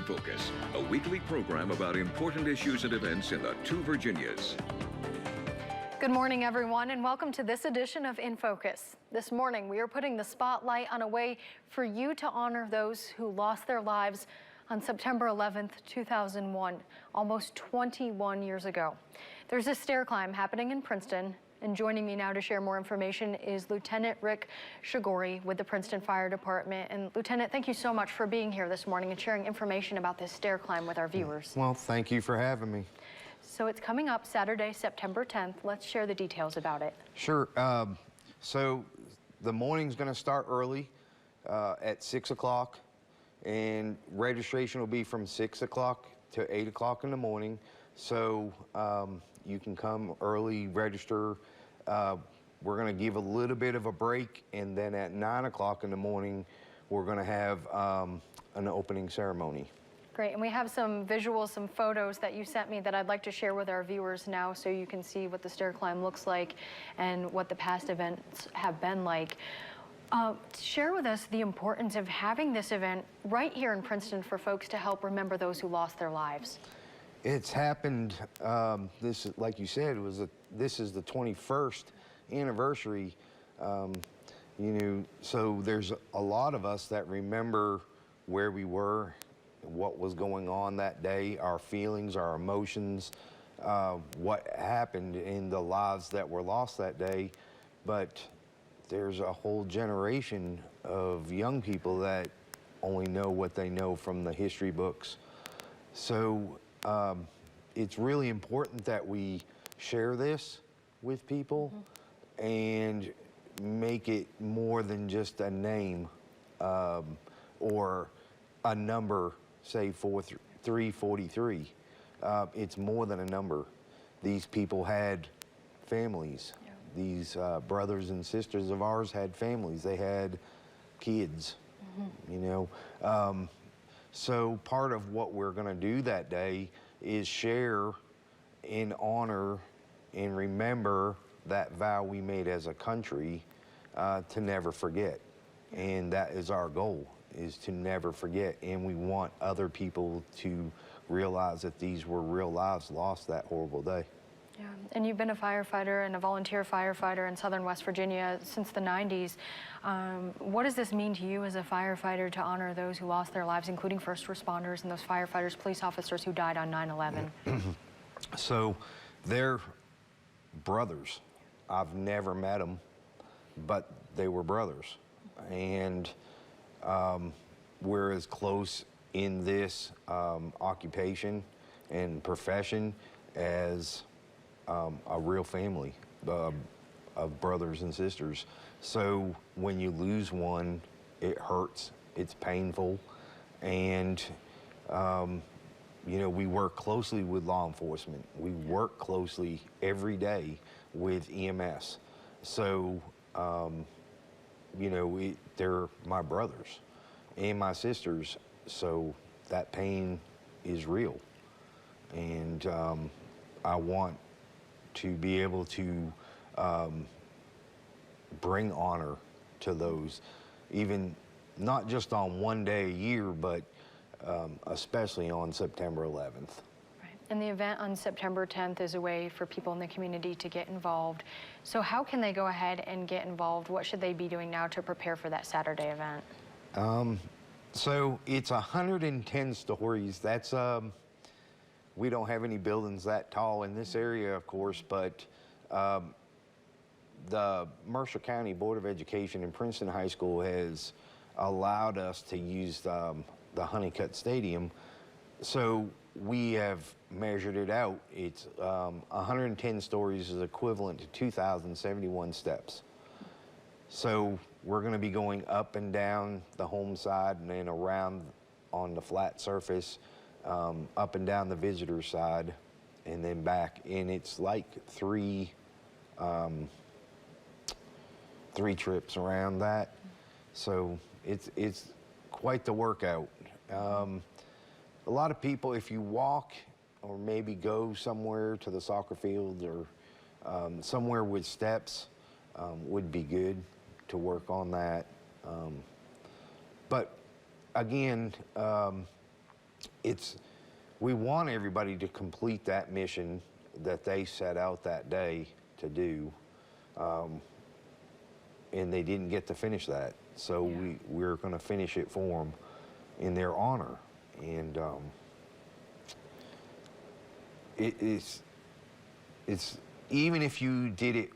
Focus, a weekly program about important issues and events in the two Virginias. Good morning, everyone, and welcome to this edition of In Focus. This morning, we are putting the spotlight on a way for you to honor those who lost their lives on September 11th, 2001, almost 21 years ago. There's a stair climb happening in Princeton, and joining me now to share more information is Lieutenant Rick Shagoury with the Princeton Fire Department. And Lieutenant, thank you so much for being here this morning and sharing information about this stair climb with our viewers. Well, thank you for having me. So it's coming up Saturday, September 10th. Let's share the details about it. Sure. So the morning's going to start early at 6 o'clock, and registration will be from 6 o'clock to 8 o'clock in the morning. So you can come early, register. We're going to give a little bit of a break, and then at 9 o'clock in the morning, we're going to have an opening ceremony. Great, and we have some visuals, some photos that you sent me that I'd like to share with our viewers now so you can see what the stair climb looks like and what the past events have been like. Share with us the importance of having this event right here in Princeton for folks to help remember those who lost their lives. It's happened, this, like you said, this is the 21st anniversary. You know, so there's a lot of us that remember where we were, what was going on that day, our feelings, our emotions, what happened in the lives that were lost that day. But there's a whole generation of young people that only know what they know from the history books. So it's really important that we share this with people and make it more than just a name or a number, say 343. It's more than a number. These people had families. Yeah. These brothers and sisters of ours had families. They had kids, you know. So part of what we're going to do that day is share and honor and remember that vow we made as a country to never forget. And that is our goal, is to never forget. And we want other people to realize that these were real lives lost that horrible day. Yeah, and you've been a firefighter and a volunteer firefighter in Southern West Virginia since the 90s. What does this mean to you as a firefighter to honor those who lost their lives, including first responders and those firefighters, police officers who died on 9/11? So they're brothers. I've never met them, but they were brothers. And we're as close in this occupation and profession as a real family of brothers and sisters. So when you lose one, it hurts, it's painful, and you know, we work closely with law enforcement. We work closely every day with EMS. So you know, they're my brothers and my sisters, so that pain is real. And I want to be able to bring honor to those, even not just on one day a year, but especially on September 11th. And the event on September 10th is a way for people in the community to get involved. So how can they go ahead and get involved? What should they be doing now to prepare for that Saturday event? So it's 110 stories. That's, we don't have any buildings that tall in this area, of course, but the Mercer County Board of Education and Princeton High School has allowed us to use the Hunnicutt Stadium. So we have measured it out. It's 110 stories is equivalent to 2,071 steps. So we're going to be going up and down the home side and then around on the flat surface, up and down the visitor side, and then back. And it's like three trips around that. So it's quite the workout. A lot of people, if you walk or maybe go somewhere to the soccer field or somewhere with steps, would be good to work on that. But again, we want everybody to complete that mission that they set out that day to do, and they didn't get to finish that. So we're going to finish it for them in their honor. And it's even if you did it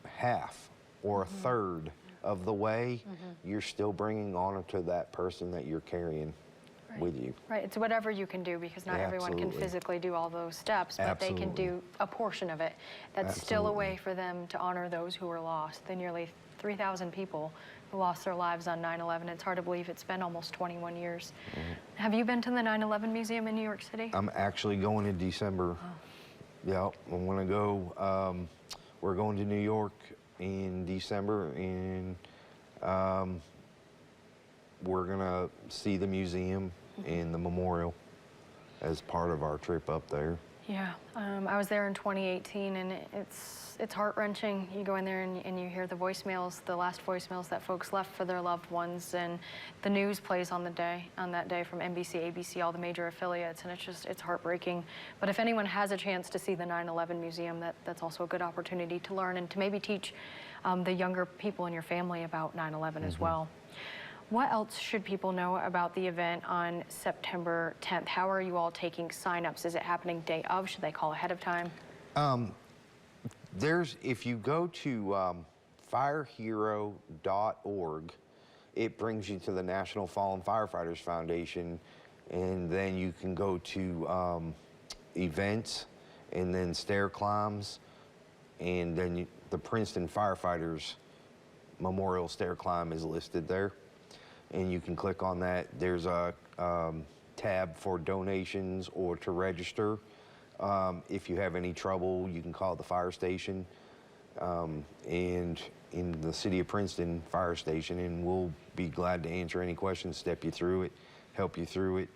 half or a third of the way, you're still bringing honor to that person that you're carrying with you. Right, it's whatever you can do, because not everyone can physically do all those steps, but they can do a portion of it. That's still a way for them to honor those who were lost. The nearly 3,000 people who lost their lives on 9/11. It's hard to believe it's been almost 21 years. Have you been to the 9/11 Museum in New York City? I'm actually going in December. Yeah, I'm going to go. We're going to New York in December, and we're going to see the museum and the memorial as part of our trip up there. Yeah, I was there in 2018, and it's heart-wrenching. You go in there and you hear the voicemails, the last voicemails that folks left for their loved ones, and the news plays on that day from NBC, ABC, all the major affiliates, and it's heartbreaking. But if anyone has a chance to see the 9/11 Museum, that's also a good opportunity to learn and to maybe teach the younger people in your family about 9/11 as well. What else should people know about the event on September 10th? How are you all taking signups? Is it happening day of? Should they call ahead of time? If you go to firehero.org, it brings you to the National Fallen Firefighters Foundation, and then you can go to events, and then Stair Climbs, and then the Princeton Firefighters Memorial Stair Climb is listed there. And you can click on that. There's a tab for donations or to register. If you have any trouble, you can call the fire station, and in the city of Princeton fire station, and we'll be glad to answer any questions, step you through it, help you through it.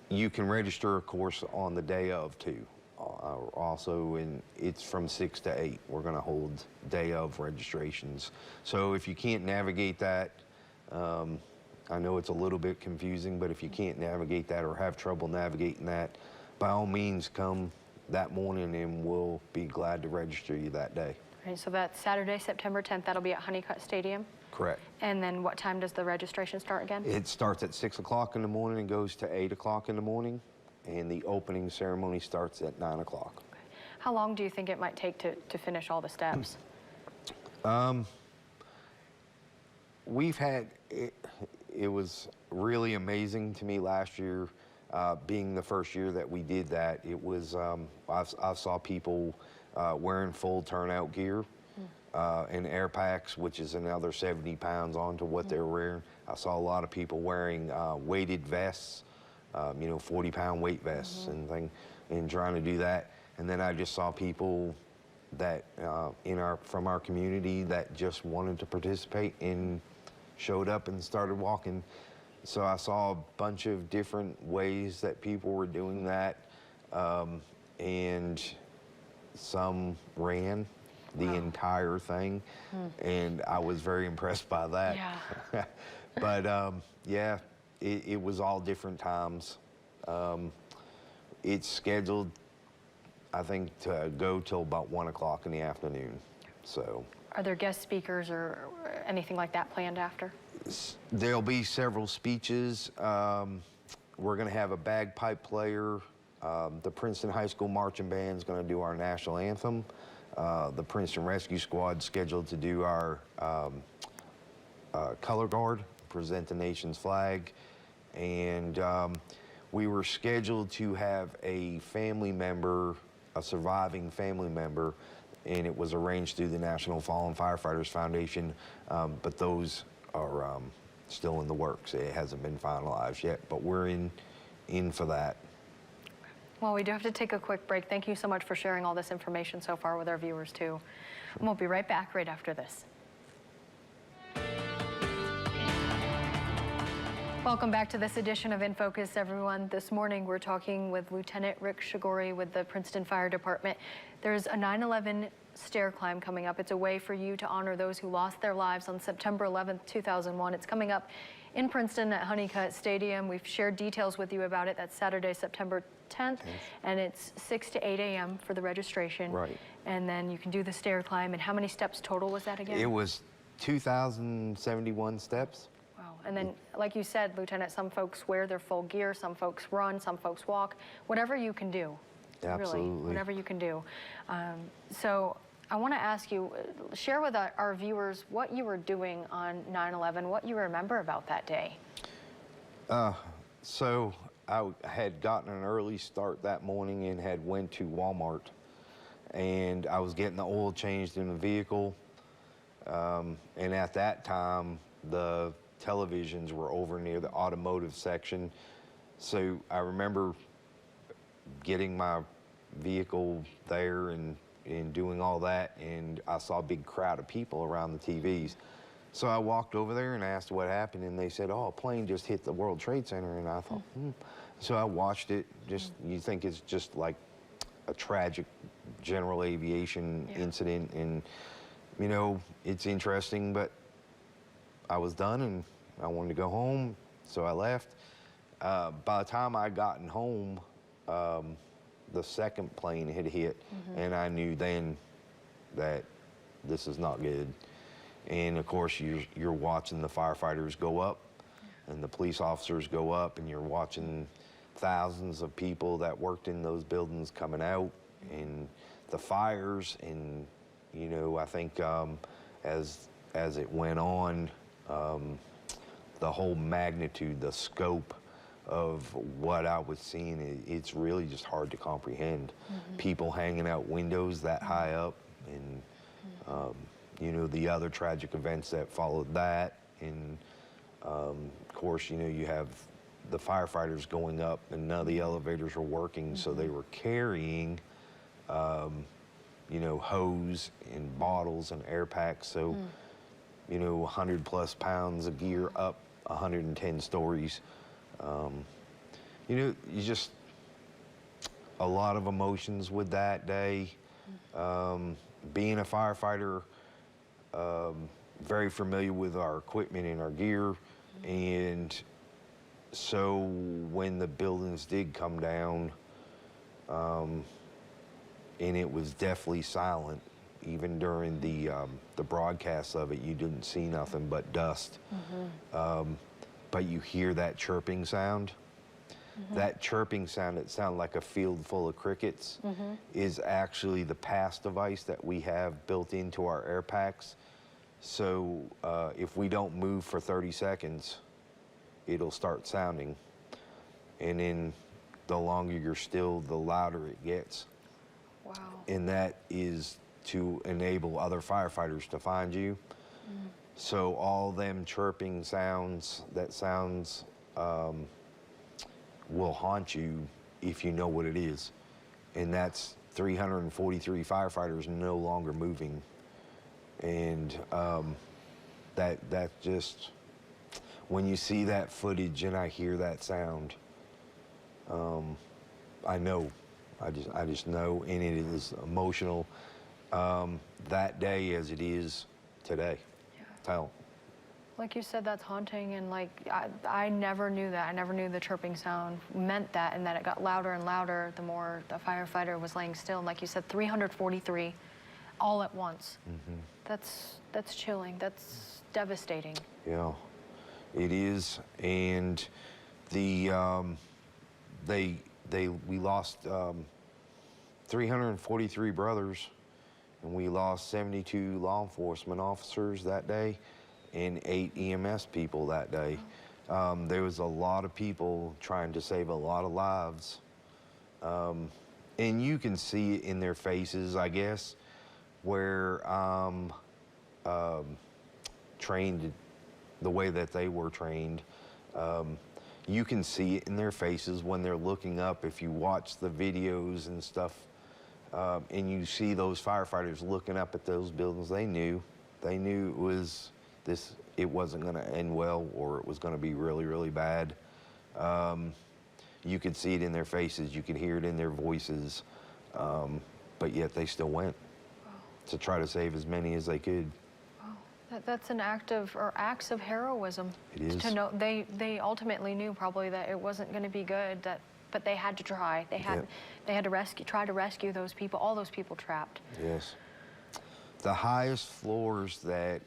You can register, of course, on the day of too. Also, and it's from 6 to 8. We're going to hold day of registrations. So if you can't navigate that, I know it's a little bit confusing, but if you can't navigate that or have trouble navigating that, by all means come that morning and we'll be glad to register you that day. Right, so that's Saturday, September 10th. That'll be at Hunnicutt Stadium? Correct. And then what time does the registration start again? It starts at 6 o'clock in the morning and goes to 8 o'clock in the morning. And the opening ceremony starts at 9 o'clock. Okay. How long do you think it might take to finish all the steps? We've had, it was really amazing to me last year, being the first year that we did that. It was, I saw people wearing full turnout gear and air packs, which is another 70 pounds onto what they're wearing. I saw a lot of people wearing weighted vests. 40-pound weight vests and trying to do that. And then I just saw people that from our community that just wanted to participate and showed up and started walking. So I saw a bunch of different ways that people were doing that, and some ran the entire thing, and I was very impressed by that. Yeah. But yeah. It was all different times. It's scheduled, I think, to go till about 1 o'clock in the afternoon. So. Are there guest speakers or anything like that planned after? There'll be several speeches. We're going to have a bagpipe player. The Princeton High School Marching Band is going to do our national anthem. The Princeton Rescue Squad scheduled to do our color guard, present the nation's flag. And we were scheduled to have a family member, a surviving family member, and it was arranged through the National Fallen Firefighters Foundation, but those are still in the works. It hasn't been finalized yet, but we're in for that. Well, we do have to take a quick break. Thank you so much for sharing all this information so far with our viewers, too. And we'll be right back right after this. Welcome back to this edition of In Focus, everyone. This morning, we're talking with Lieutenant Rick Shagoury with the Princeton Fire Department. There's a 9/11 Stair Climb coming up. It's a way for you to honor those who lost their lives on September 11th, 2001. It's coming up in Princeton at Hunnicutt Stadium. We've shared details with you about it. That's Saturday, September 10th, and it's 6 to 8 a.m. for the registration. Right. And then you can do the stair climb. And how many steps total was that again? It was 2,071 steps. Wow. And then, like you said, Lieutenant, some folks wear their full gear, some folks run, some folks walk, whatever you can do. Absolutely. Really, whatever you can do. So I want to ask you, share with our viewers what you were doing on 9/11, what you remember about that day. So I had gotten an early start that morning and had went to Walmart, and I was getting the oil changed in the vehicle. And at that time, the televisions were over near the automotive section. So I remember getting my vehicle there and doing all that, and I saw a big crowd of people around the TVs. So I walked over there and asked what happened, and they said, oh, a plane just hit the World Trade Center, and I thought, So I watched it. You think it's just like a tragic general aviation incident, and you know, it's interesting, but I was done and I wanted to go home, so I left. By the time I gotten home, the second plane had hit, and I knew then that this is not good. And of course, you're watching the firefighters go up and the police officers go up, and you're watching thousands of people that worked in those buildings coming out, and the fires. And you know, I think as it went on, the whole magnitude, the scope of what I was seeing, it's really just hard to comprehend. People hanging out windows that high up, and you know, the other tragic events that followed that. And of course, you know, you have the firefighters going up, and none of the elevators were working, so they were carrying you know, hose and bottles and air packs. So you know, 100+ pounds of gear up 110 stories. You know, you just, a lot of emotions with that day. Being a firefighter, very familiar with our equipment and our gear. And so when the buildings did come down, and it was deathly silent, even during the broadcast of it, you didn't see nothing but dust. But you hear that chirping sound. That chirping sound, it sounded like a field full of crickets, is actually the pass device that we have built into our air packs. So if we don't move for 30 seconds, it'll start sounding. And then the longer you're still, the louder it gets. Wow. And that is to enable other firefighters to find you. So all them chirping sounds, that sounds will haunt you if you know what it is. And that's 343 firefighters no longer moving. And that just, when you see that footage and I hear that sound, I know, I just know, and it is emotional that day as it is today. Tell. Like you said, that's haunting, and like I never knew that. I never knew the chirping sound meant that, and that it got louder and louder the more the firefighter was laying still. And like you said, 343 all at once. That's chilling. That's devastating. Yeah, it is. And the we lost 343 brothers, and we lost 72 law enforcement officers that day, and 8 EMS people that day. There was a lot of people trying to save a lot of lives. And you can see it in their faces, I guess, where I'm trained the way that they were trained. You can see it in their faces when they're looking up. If you watch the videos and stuff, and you see those firefighters looking up at those buildings, they knew it was it wasn't going to end well, or it was going to be really, really bad. You could see it in their faces, you could hear it in their voices, but yet they still went. to try to save as many as they could. That's an act of, or acts of heroism. It is. To know, they ultimately knew probably that it wasn't going to be good, but they had to try. They had to try to rescue those people, all those people trapped. Yes. The highest floors that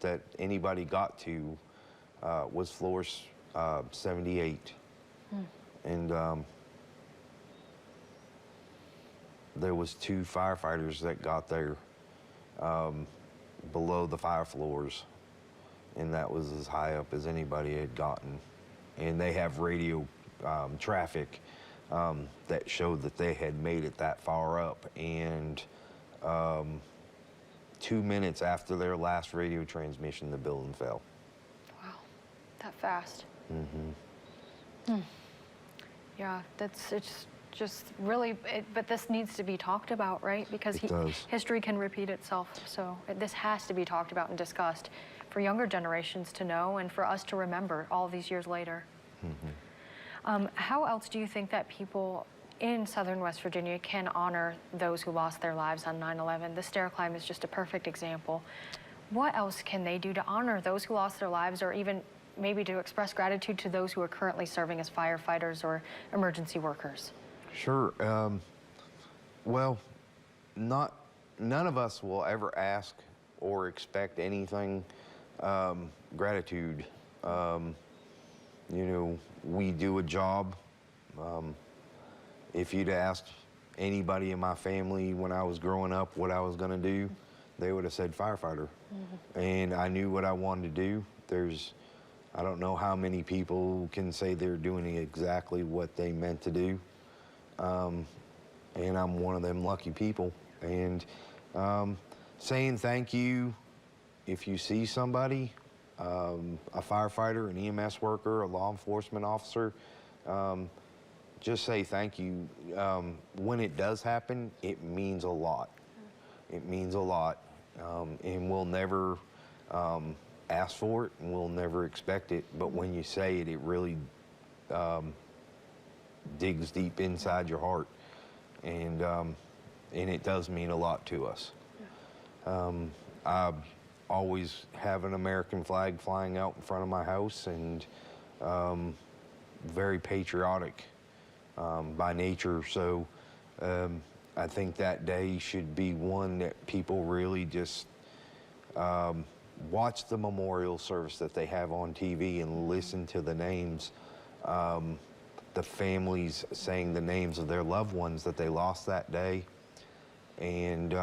that anybody got to was floors 78, and there was 2 firefighters that got there below the fire floors, and that was as high up as anybody had gotten. And they have radio traffic that showed that they had made it that far up, and 2 minutes after their last radio transmission, the building fell. Wow, that fast. Yeah, it's just really, but this needs to be talked about, right? Because history can repeat itself, so this has to be talked about and discussed for younger generations to know and for us to remember all these years later. How else do you think that people in southern West Virginia can honor those who lost their lives on 9/11? The Stair Climb is just a perfect example. What else can they do to honor those who lost their lives, or even maybe to express gratitude to those who are currently serving as firefighters or emergency workers? Sure. Well, none of us will ever ask or expect anything gratitude. You know, we do a job. If you'd asked anybody in my family when I was growing up what I was going to do, they would have said firefighter. And I knew what I wanted to do. I don't know how many people can say they're doing exactly what they meant to do. And I'm one of them lucky people. And saying thank you if you see somebody, a firefighter, an EMS worker, a law enforcement officer, just say thank you. When it does happen, it means a lot. It means a lot. And we'll never ask for it, and we'll never expect it. But when you say it, it really digs deep inside your heart. And it does mean a lot to us. I always have an American flag flying out in front of my house, and very patriotic by nature. So I think that day should be one that people really just watch the memorial service that they have on TV and listen to the names, the families saying the names of their loved ones that they lost that day. And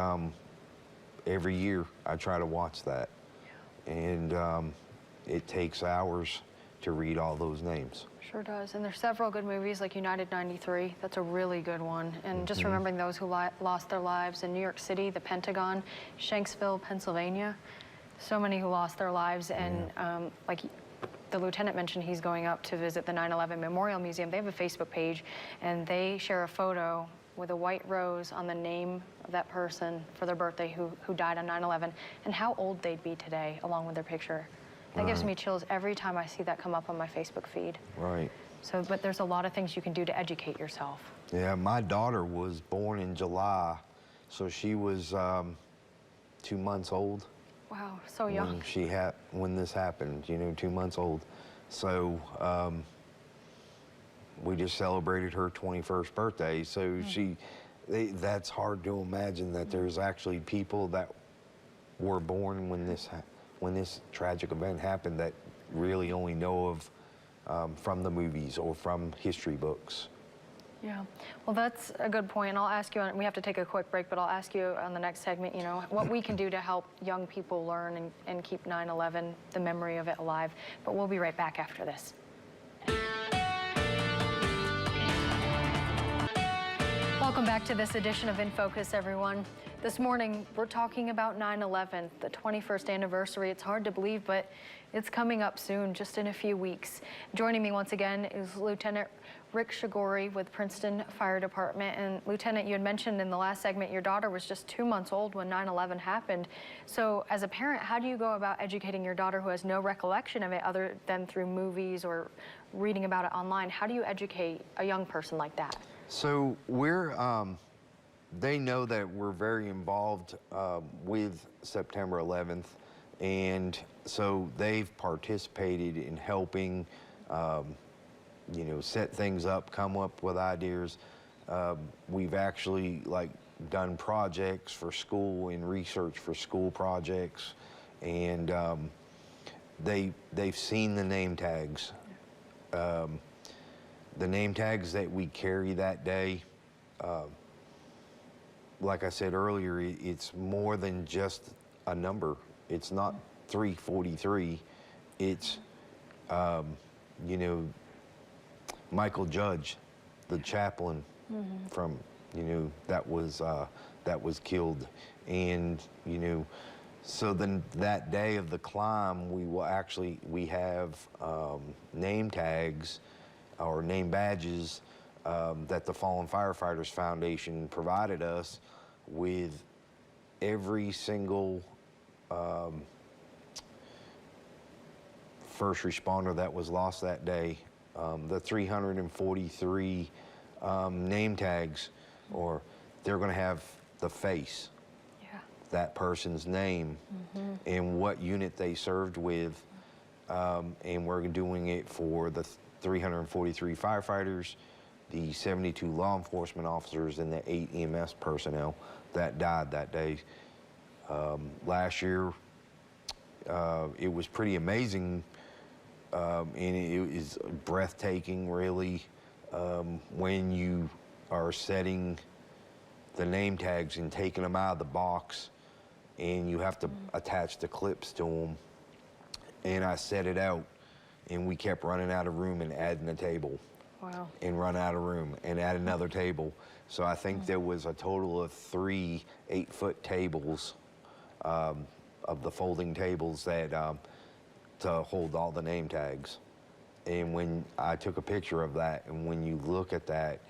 every year I try to watch that. And it takes hours to read all those names. Sure does. And there's several good movies like United 93. That's a really good one. And just remembering those who lost their lives in New York City, the Pentagon, Shanksville, Pennsylvania. So many who lost their lives. And like the lieutenant mentioned, he's going up to visit the 9/11 Memorial Museum. They have a Facebook page, and they share a photo with a white rose on the name of that person for their birthday who died on 9/11 and how old they'd be today, along with their picture. That gives me chills every time I see that come up on my Facebook feed. Right. So, but there's a lot of things you can do to educate yourself. Yeah, my daughter was born in July, so she was 2 months old. Wow, so young. When this happened, you know, 2 months old. So we just celebrated her 21st birthday. So that's hard to imagine that there's actually people that were born when this tragic event happened that really only know of from the movies or from history books. Yeah, well, that's a good point. And I'll ask you, we have to take a quick break, but I'll ask you on the next segment, you know, what we can do to help young people learn and keep 9/11, the memory of it, alive. But we'll be right back after this. Welcome back to this edition of In Focus, everyone. This morning, we're talking about 9/11, the 21st anniversary. It's hard to believe, but it's coming up soon, just in a few weeks. Joining me once again is Lieutenant Rick Shagoury with Princeton Fire Department. And Lieutenant, you had mentioned in the last segment your daughter was just 2 months old when 9/11 happened. So as a parent, how do you go about educating your daughter who has no recollection of it other than through movies or reading about it online? How do you educate a young person like that? So we're they know that we're very involved with September 11th, and so they've participated in helping, you know, set things up, come up with ideas. We've actually done projects for school and research for school projects, and they've seen the name tags. The name tags that we carry that day, like I said earlier, it's more than just a number. It's not 343. It's, you know, Michael Judge, the chaplain from, you know, that was killed. And, you know, so then that day of the climb, we have name tags or name badges that the Fallen Firefighters Foundation provided us with every single first responder that was lost that day. The 343 name tags, or they're going to have the face, that person's name, and what unit they served with, and we're doing it for the 343 firefighters, the 72 law enforcement officers, and the 8 EMS personnel that died that day. Last year, it was pretty amazing, and it is breathtaking, really, when you are setting the name tags and taking them out of the box, and you have to attach the clips to them. And I set it out, and we kept running out of room and adding a table. Wow. And run out of room and add another table. So I think there was a total of 3 8-foot tables, of the folding tables that to hold all the name tags. And when I took a picture of that, and when you look at that,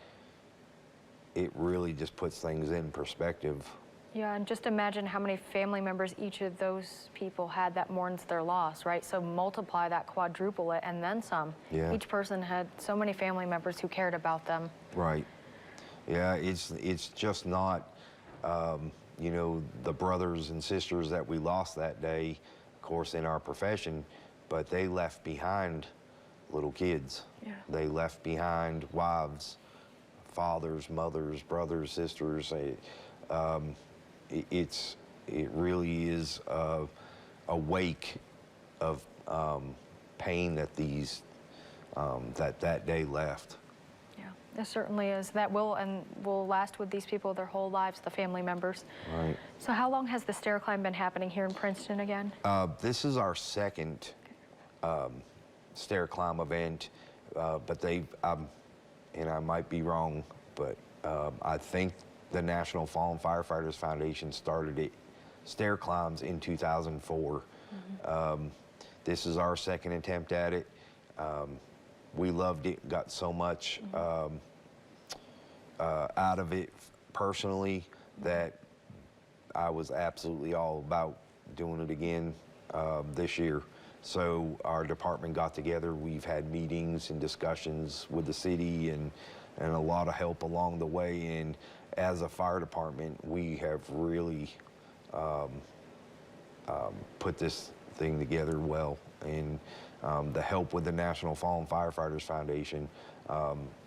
it really just puts things in perspective. Yeah, and just imagine how many family members each of those people had that mourns their loss, right? So multiply that, quadruple it, and then some. Yeah. Each person had so many family members who cared about them. Right. Yeah, it's just not, you know, the brothers and sisters that we lost that day, of course, in our profession, but they left behind little kids. Yeah. They left behind wives, fathers, mothers, brothers, sisters. It really is a wake of pain that that day left. Yeah, it certainly is. That will last with these people their whole lives, the family members. Right. So how long has the stair climb been happening here in Princeton again? This is our second stair climb event, but and I might be wrong, but I think the National Fallen Firefighters Foundation started stair climbs in 2004. This is our second attempt at it. We loved it, got so much out of it personally that I was absolutely all about doing it again this year. So our department got together. We've had meetings and discussions with the city and a lot of help along the way. And as a fire department, we have really put this thing together well. And the help with the National Fallen Firefighters Foundation,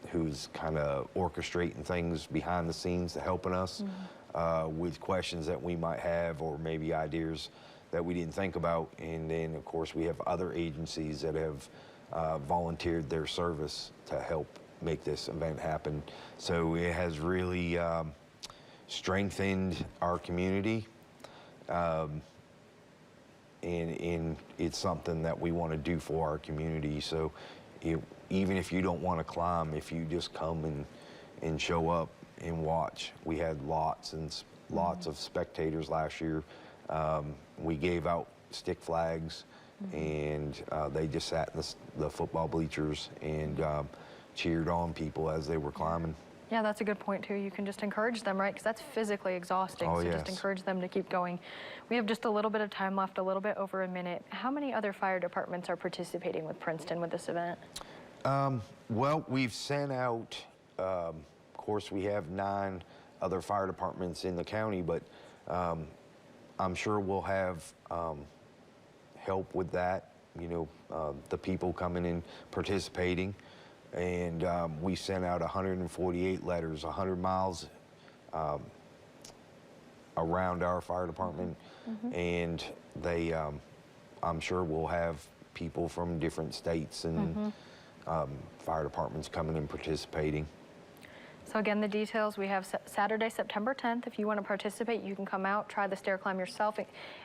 who's kind of orchestrating things behind the scenes to helping us with questions that we might have, or maybe ideas that we didn't think about. And then, of course, we have other agencies that have volunteered their service to help make this event happen. So it has really strengthened our community, and it's something that we want to do for our community. So even if you don't want to climb, if you just come and show up and watch. We had lots and lots of spectators last year. We gave out stick flags, and they just sat in the football bleachers and cheered on people as they were climbing. Yeah, that's a good point too. You can just encourage them, right? Because that's physically exhausting. Oh, so yes. Just encourage them to keep going. We have just a little bit of time left, a little bit over a minute. How many other fire departments are participating with Princeton with this event? Well, we've sent out, of course, we have 9 other fire departments in the county, but I'm sure we'll have help with that, you know, the people coming in participating. And we sent out 148 letters, 100 miles around our fire department. And they, I'm sure we'll have people from different states and fire departments coming and participating. So again, the details, we have Saturday, September 10th. If you want to participate, you can come out, try the stair climb yourself.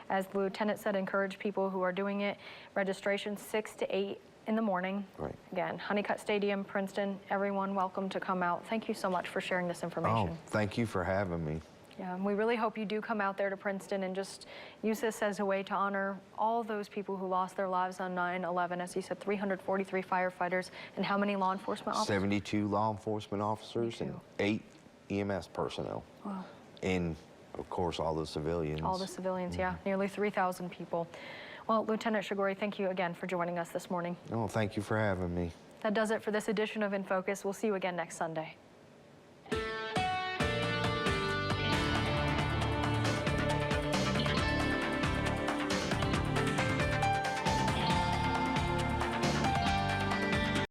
As the lieutenant said, encourage people who are doing it. Registration 6 to 8 in the morning. Right. Again, Hunnicutt Stadium, Princeton, everyone welcome to come out. Thank you so much for sharing this information. Oh, thank you for having me. Yeah, and we really hope you do come out there to Princeton and just use this as a way to honor all those people who lost their lives on 9/11. As you said, 343 firefighters, and how many law enforcement officers? 72 law enforcement officers and 8 EMS personnel. Wow. And, of course, all the civilians. All the civilians, yeah, nearly 3,000 people. Well, Lieutenant Shagoury, thank you again for joining us this morning. Oh, thank you for having me. That does it for this edition of In Focus. We'll see you again next Sunday.